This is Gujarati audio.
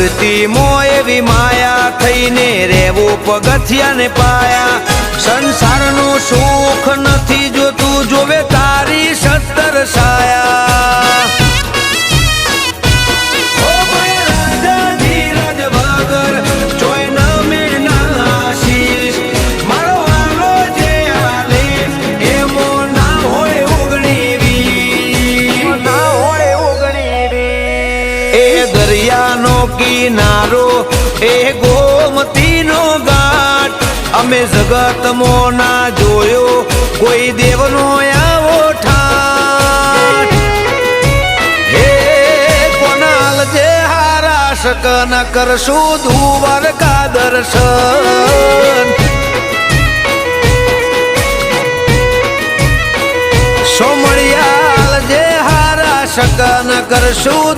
મૂર્તિમાં એવી માયા થઈને રહેવું પગથિયા ને પાયા સંસારનું સુખ નથી જોતું જોવે તારી સત્તર સાયા દરિયાનો કિનારો એ ગોમતીનો ઘાટ અમે જગતમાં ના જોયો કોઈ દેવનો આવો ઠાઠ હે કોનાલ જે હારા શકન કરશું દ્વારકા દર્શન સોમળિયાલ જે હારા શકન કરશું